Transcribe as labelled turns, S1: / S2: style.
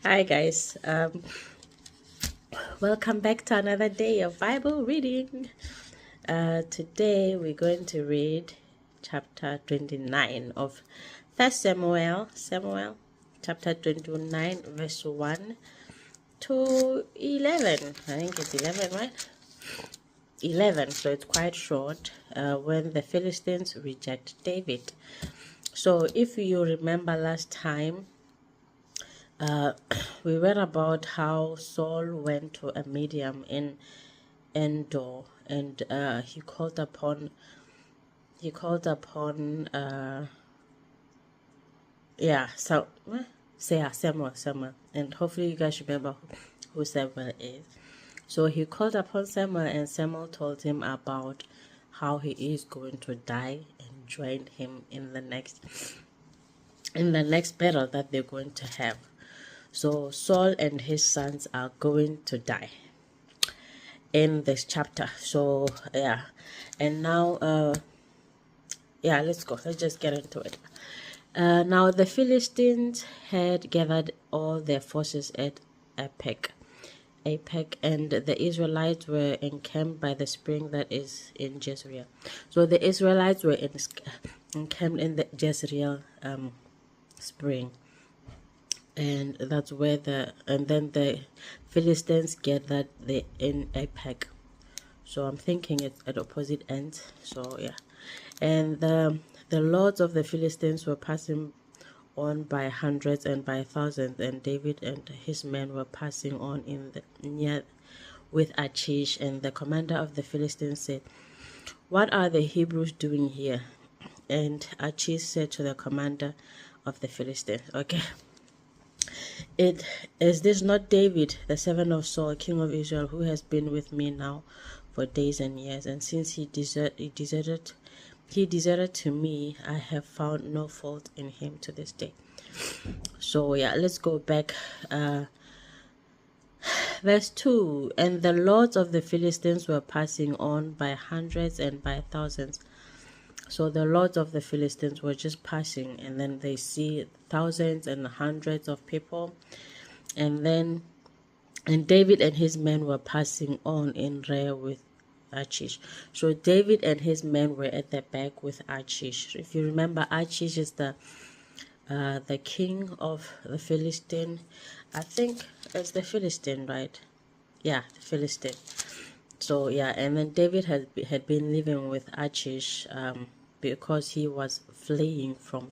S1: Hi guys. Welcome back to another day of Bible reading. Today we're going to read chapter 29 of First Samuel, chapter 29, verse 1 to 11. I think it's 11, right? 11, so it's quite short. When the Philistines reject David. So if you remember last time, uh, we read about how Saul went to a medium in Endor, and he called upon yeah, so say yeah, Samuel, and hopefully you guys remember who Samuel is. So he called upon Samuel, and Samuel told him about how he is going to die and join him in the next battle that they're going to have. So Saul and his sons are going to die in this chapter. So yeah, and now yeah, let's just get into it. Now the Philistines had gathered all their forces at Apec, and the Israelites were encamped by the spring that is in Jezreel. So the Israelites were encamped in the Jezreel spring, and that's where and then the Philistines gathered in Apec. So I'm thinking it's at opposite ends. So yeah, and the lords of the Philistines were passing on by hundreds and by thousands, and David and his men were passing on in the near with Achish, and the commander of the Philistines said, "What are the Hebrews doing here?" And Achish said to the commander of the Philistines, "Okay, it is this not David, the servant of Saul, king of Israel, who has been with me now for days and years, and since he deserted to me, I have found no fault in him to this day." So yeah, let's go back. Verse 2, and the lords of the Philistines were passing on by hundreds and by thousands. So the lords of the Philistines were just passing, and then they see thousands and hundreds of people, and David and his men were passing on in rear with Achish. So David and his men were at the back with Achish. If you remember, Achish is the king of the Philistine. I think it's the Philistine, right? Yeah, the Philistine. So yeah, and then David had been living with Achish because he was fleeing from